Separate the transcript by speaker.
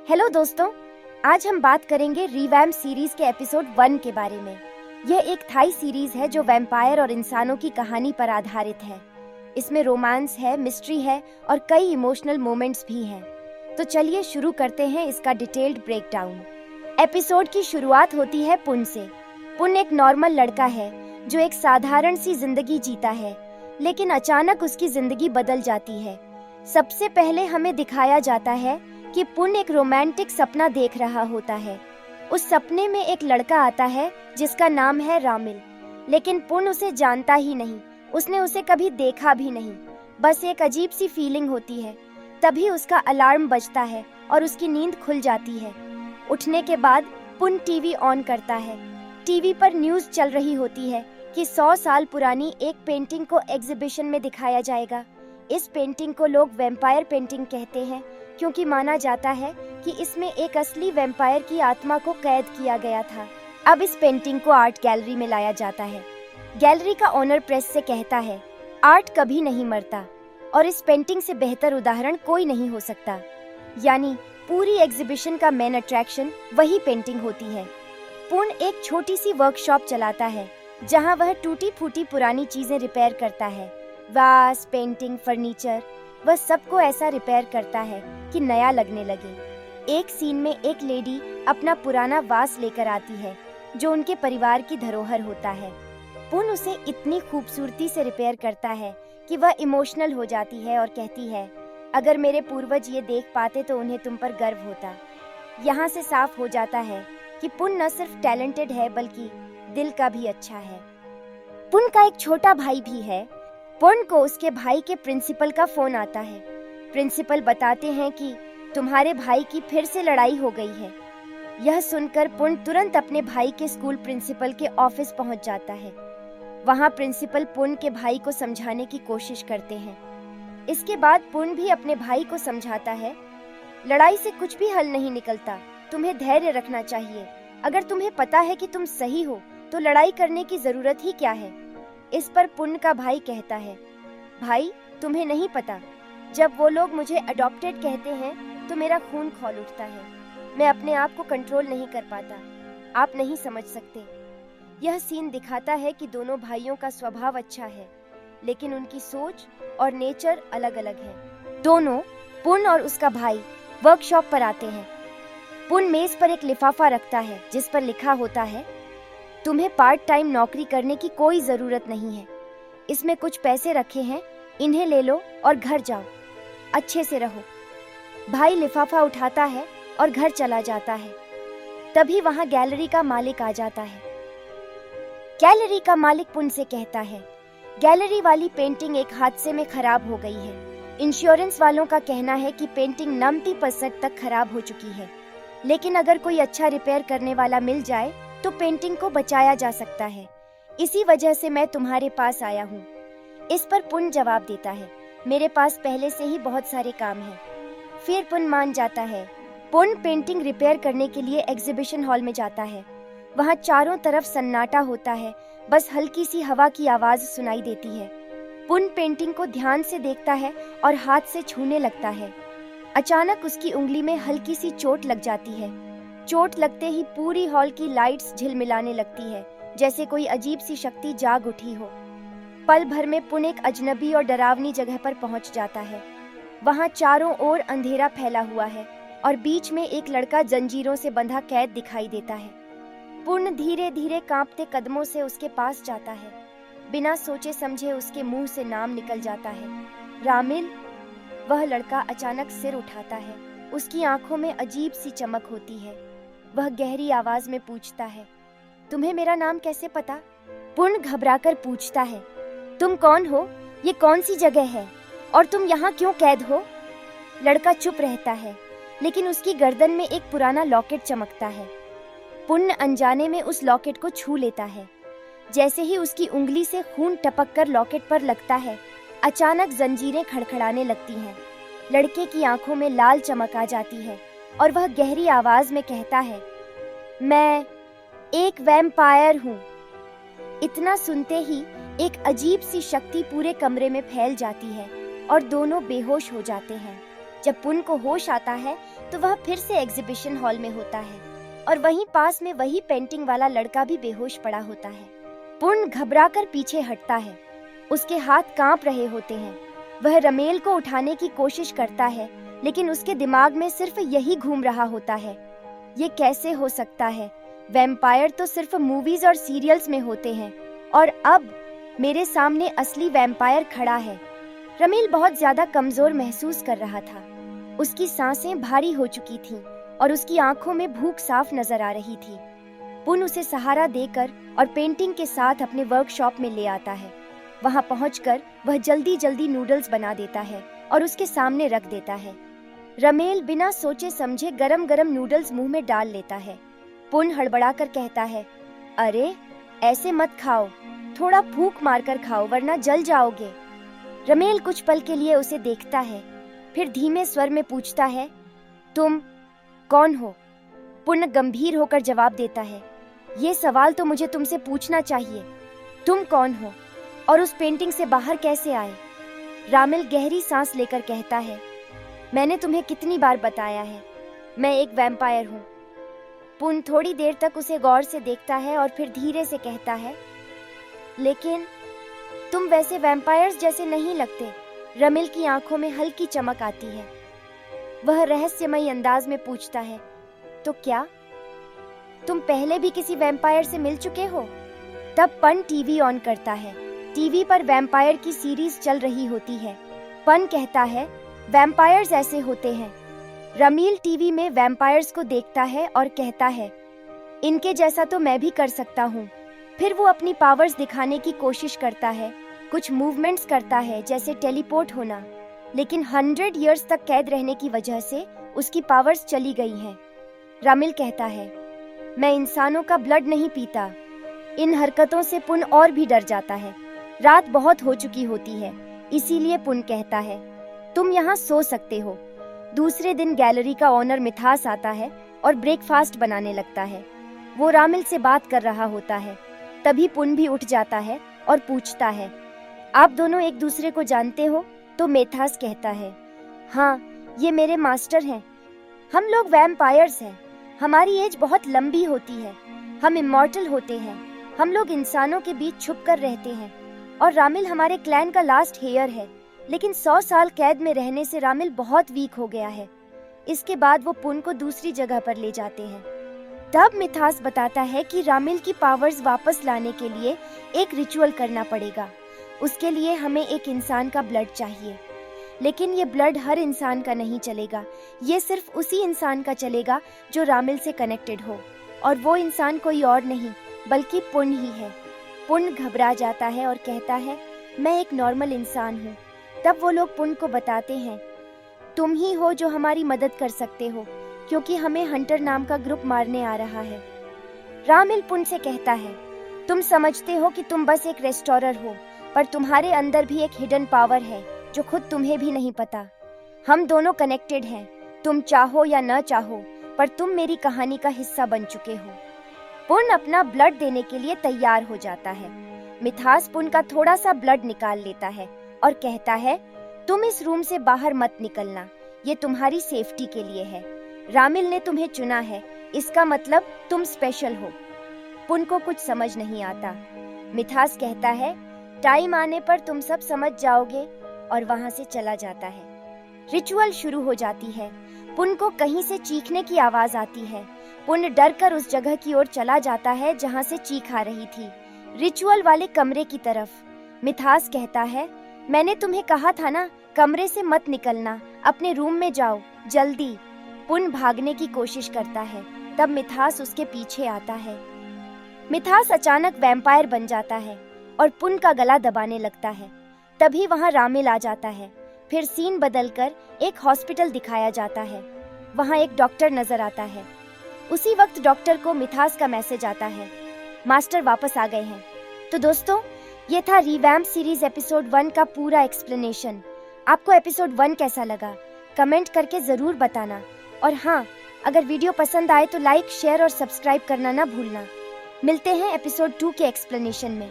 Speaker 1: Hello दोस्तों, आज हम बात करेंगे रिवैम्प सीरीज के एपिसोड 1 के बारे में। यह एक थाई सीरीज है जो वैम्पायर और इंसानों की कहानी पर आधारित है। इसमें रोमांस है, मिस्ट्री है और कई इमोशनल मोमेंट्स भी हैं। तो चलिए शुरू करते हैं इसका डिटेल्ड ब्रेकडाउन। एपिसोड की शुरुआत होती है पुन से। पुन एक नॉर्मल लड़का है जो एक साधारण सी जिंदगी जीता है, लेकिन अचानक उसकी जिंदगी बदल जाती है। सबसे पहले हमें दिखाया जाता है कि पुन एक रोमांटिक सपना देख रहा होता है। उस सपने में एक लड़का आता है जिसका नाम है रामिल, लेकिन पुन उसे जानता ही नहीं। उसने उसे कभी देखा भी नहीं, बस एक अजीब सी फीलिंग होती है। तभी उसका अलार्म बजता है और उसकी नींद खुल जाती है। उठने के बाद पुन टीवी ऑन करता है। टीवी पर न्यूज़ चल रही होती है कि 100 साल पुरानी एक पेंटिंग को एग्जीबिशन में दिखाया जाएगा। इस पेंटिंग को लोग वैम्पायर पेंटिंग कहते हैं, क्योंकि माना जाता है कि इसमें एक असली वैम्पायर की आत्मा को कैद किया गया था। अब इस पेंटिंग को आर्ट गैलरी में लाया जाता है। गैलरी का ओनर प्रेस से कहता है, आर्ट कभी नहीं मरता और इस पेंटिंग से बेहतर उदाहरण कोई नहीं हो सकता। यानी पूरी एग्जीबिशन का मेन अट्रैक्शन वही पेंटिंग होती है। पुन एक छोटी सी वर्कशॉप चलाता है जहां वह टूटी फूटी पुरानी चीजें रिपेयर करता है। वास, पेंटिंग, फर्नीचर, वह सबको ऐसा रिपेयर करता है कि नया लगने लगे। एक सीन में एक लेडी अपना पुराना वास लेकर आती है जो उनके परिवार की धरोहर होता है। पुन उसे इतनी खूबसूरती से रिपेयर करता है कि वह इमोशनल हो जाती है और कहती है, अगर मेरे पूर्वज ये देख पाते तो उन्हें तुम पर गर्व होता। यहाँ से साफ हो जाता है कि पुन न सिर्फ टैलेंटेड है बल्कि दिल का भी अच्छा है। पुन का एक छोटा भाई भी है। पुन को उसके भाई के प्रिंसिपल का फोन आता है। प्रिंसिपल बताते हैं कि तुम्हारे भाई की फिर से लड़ाई हो गई है। यह सुनकर पुन तुरंत अपने भाई के स्कूल प्रिंसिपल के ऑफिस पहुंच जाता है। वहां प्रिंसिपल पुन के भाई को समझाने की कोशिश करते हैं। इसके बाद पुन भी अपने भाई को समझाता है, लड़ाई से कुछ भी हल नहीं निकलता, तुम्हें धैर्य रखना चाहिए। अगर तुम्हें पता है कि तुम सही हो तो लड़ाई करने की जरूरत ही क्या है। इस पर पुन का भाई कहता है, भाई तुम्हें नहीं पता, जब वो लोग मुझे अडॉप्टेड कहते हैं तो मेरा खून खौल उठता है। मैं अपने आप को कंट्रोल नहीं कर पाता, आप नहीं समझ सकते। यह सीन दिखाता है कि दोनों भाइयों का स्वभाव अच्छा है, लेकिन उनकी सोच और नेचर अलग अलग है। दोनों, पुन और उसका भाई, वर्कशॉप पर आते हैं। पुन मेज पर एक लिफाफा रखता है जिस पर लिखा होता है, तुम्हें पार्ट टाइम नौकरी करने की कोई जरूरत नहीं है। इसमें कुछ पैसे रखे हैं, इन्हें ले लो और घर जाओ, अच्छे से रहो। भाई लिफाफा उठाता है और घर चला जाता है। तभी वहां गैलरी का मालिक आ जाता है। गैलरी का मालिक पुन से कहता है, गैलरी वाली पेंटिंग एक हादसे में खराब हो गई है। इंश्योरेंस वालों का कहना है कि पेंटिंग 90% तक खराब हो चुकी है, लेकिन अगर कोई अच्छा रिपेयर करने वाला मिल जाए तो पेंटिंग को बचाया जा सकता है। इसी वजह से मैं तुम्हारे पास आया हूँ। इस पर पुन जवाब देता है, मेरे पास पहले से ही बहुत सारे काम हैं। फिर पुन मान जाता है। पुन पेंटिंग रिपेयर करने के लिए एग्जीबिशन हॉल में जाता है। वहाँ चारों तरफ सन्नाटा होता है, बस हल्की सी हवा की आवाज सुनाई देती है। पुन पेंटिंग को ध्यान से देखता है और हाथ से छूने लगता है। अचानक उसकी उंगली में हल्की सी चोट लग जाती है। चोट लगते ही पूरी हॉल की लाइट्स झिलमिलाने लगती है, जैसे कोई अजीब सी शक्ति जाग उठी हो। पल भर में पुन एक अजनबी और डरावनी जगह पर पहुंच जाता है। वहां चारों ओर अंधेरा फैला हुआ है और बीच में एक लड़का जंजीरों से बंधा कैद दिखाई देता है। पुन धीरे धीरे कांपते कदमों से उसके पास जाता है। बिना सोचे समझे उसके मुंह से नाम निकल जाता है, रामिल। वह लड़का अचानक सिर उठाता है। उसकी आंखों में अजीब सी चमक होती है। वह गहरी आवाज में पूछता है, तुम्हें मेरा नाम कैसे पता? पुन घबराकर पूछता है, तुम कौन हो? ये कौन सी जगह है और तुम यहाँ क्यों कैद हो? लड़का चुप रहता है, लेकिन उसकी गर्दन में एक पुराना लॉकेट चमकता है। पुन अनजाने में उस लॉकेट को छू लेता है। जैसे ही उसकी उंगली से खून टपक कर लॉकेट पर लगता है, अचानक जंजीरें खड़खड़ाने लगती हैं। लड़के की आंखों में लाल चमक आ जाती है और वह गहरी आवाज में कहता है, मैं एक वैम्पायर हूँ। इतना सुनते ही एक अजीब सी शक्ति पूरे कमरे में फैल जाती है और दोनों बेहोश हो जाते हैं। जब पुन को होश आता है तो वह फिर से एग्जीबिशन हॉल में होता है और वहीं पास में वही पेंटिंग वाला लड़का भी बेहोश पड़ा होता है। पुन घबराकर पीछे हटता है, उसके हाथ कांप रहे होते हैं। वह रमेल को उठाने की कोशिश करता है, लेकिन उसके दिमाग में सिर्फ यही घूम रहा होता है, ये कैसे हो सकता है? वैम्पायर तो सिर्फ मूवीज और सीरियल्स में होते हैं और अब मेरे सामने असली वैम्पायर खड़ा है। रमेल बहुत ज्यादा कमजोर महसूस कर रहा था, उसकी सांसें भारी हो चुकी थीं और उसकी आंखों में भूख साफ नजर आ रही थी। पुन उसे सहारा देकर और पेंटिंग के साथ अपने वर्कशॉप में ले आता है। वहां पहुंचकर वह जल्दी जल्दी नूडल्स बना देता है और उसके सामने रख देता है। रमेल बिना सोचे समझे गरम गरम नूडल्स मुंह में डाल लेता है। पुन हड़बड़ाकर कहता है, अरे ऐसे मत खाओ, थोड़ा फूंक मारकर खाओ वरना जल जाओगे। रमेल कुछ पल के लिए उसे देखता है, फिर धीमे स्वर में पूछता है, तुम कौन हो? पुन गंभीर होकर जवाब देता है, ये सवाल तो मुझे तुमसे पूछना चाहिए, तुम कौन हो और उस पेंटिंग से बाहर कैसे आए? रामेल गहरी सांस लेकर कहता है, मैंने तुम्हें कितनी बार बताया है, मैं एक वैम्पायर हूँ। पुन थोड़ी देर तक उसे गौर से देखता है और फिर धीरे से कहता है, लेकिन तुम वैसे वैम्पायर्स जैसे नहीं लगते। रमेल की आंखों में हल्की चमक आती है। वह रहस्यमयी अंदाज में पूछता है, तो क्या तुम पहले भी किसी वैम्पायर से मिल चुके हो? तब पन टीवी ऑन करता है। टीवी पर वैम्पायर की सीरीज चल रही होती है। पन कहता है, वैम्पायर्स ऐसे होते हैं। रमील टीवी में वैम्पायर्स को देखता है और कहता है, इनके जैसा तो मैं भी कर सकता हूँ। फिर वो अपनी पावर्स दिखाने की कोशिश करता है, कुछ मूवमेंट्स करता है जैसे टेलीपोर्ट होना, लेकिन 100 इयर्स तक कैद रहने की वजह से उसकी पावर्स चली गई हैं। रामिल कहता है, मैं इंसानों का ब्लड नहीं पीता। इन हरकतों से पुन और भी डर जाता है। रात बहुत हो चुकी होती है, इसीलिए पुन कहता है, तुम यहाँ सो सकते हो। दूसरे दिन गैलरी का ओनर मिथास आता है और ब्रेकफास्ट बनाने लगता है। वो रामिल से बात कर रहा होता है। तभी पुन भी उठ जाता है और पूछता है, आप दोनों एक दूसरे को जानते हो? तो मिथास कहता है, हाँ, ये मेरे मास्टर हैं। हम लोग वैम्पायर्स हैं। हमारी एज बहुत लंबी होती है। हम इमॉर्टल होते हैं। हम लोग इंसानों के बीच छुप कर रहते हैं और रामिल हमारे क्लैन का लास्ट हेयर है। लेकिन 100 साल कैद में रहने से रामिल बहुत वीक हो गया है। इसके बाद वो पुन को दूसरी जगह पर ले जाते हैं। तब मिथास बताता है कि रामिल की पावर्स वापस लाने के लिए एक रिचुअल करना पड़ेगा। उसके लिए हमें एक इंसान का ब्लड चाहिए, लेकिन ये ब्लड हर इंसान का नहीं चलेगा। ये सिर्फ उसी इंसान का चलेगा जो रामिल से कनेक्टेड हो, और वो इंसान कोई और नहीं बल्कि पुन ही है। पुन घबरा जाता है और कहता है, मैं एक नॉर्मल इंसान हूँ। तब वो लोग पुन को बताते हैं, तुम ही हो जो हमारी मदद कर सकते हो, क्योंकि हमें हंटर नाम का ग्रुप मारने आ रहा है। रामिल पुन से कहता है, तुम समझते हो कि तुम बस एक रेस्टोरर हो, पर तुम्हारे अंदर भी एक हिडन पावर है जो खुद तुम्हें भी नहीं पता। हम दोनों कनेक्टेड हैं, तुम चाहो या न चाहो, पर तुम मेरी कहानी का हिस्सा बन चुके हो। पुन अपना ब्लड देने के लिए तैयार हो जाता है। मिथास पुन का थोड़ा सा ब्लड निकाल लेता है और कहता है, तुम इस रूम से बाहर मत निकलना, ये तुम्हारी सेफ्टी के लिए है। रामिल ने तुम्हें चुना है, इसका मतलब तुम स्पेशल हो। पुन को कुछ समझ नहीं आता। मिथास कहता है, टाइम आने पर तुम सब समझ जाओगे, और वहां से चला जाता है। रिचुअल शुरू हो जाती है। पुन को कहीं से चीखने की आवाज आती है। पुन डरकर उस जगह की ओर चला जाता है जहां से चीख आ रही थी, रिचुअल वाले कमरे की तरफ। मिथास कहता है, मैंने तुम्हें कहा था ना, कमरे से मत निकलना, अपने रूम में जाओ जल्दी। पुन भागने की कोशिश करता है, तब मिथास उसके पीछे आता है। मिथास अचानक वैम्पायर बन जाता है और पुन का गला दबाने लगता है। तभी वहां रामिल आ जाता है। फिर सीन बदलकर एक हॉस्पिटल दिखाया जाता है। वहां एक डॉक्टर नजर आता है। उसी वक्त डॉक्टर को मिथास का मैसेज आता है, मास्टर वापस आ गए हैं। तो दोस्तों, ये था रिवैम्प सीरीज एपिसोड 1 का पूरा एक्सप्लेनेशन। आपको एपिसोड 1 कैसा लगा कमेंट करके जरूर बताना, और हाँ, अगर वीडियो पसंद आए तो लाइक, शेयर और सब्सक्राइब करना ना भूलना। मिलते हैं एपिसोड 2 के एक्सप्लेनेशन में।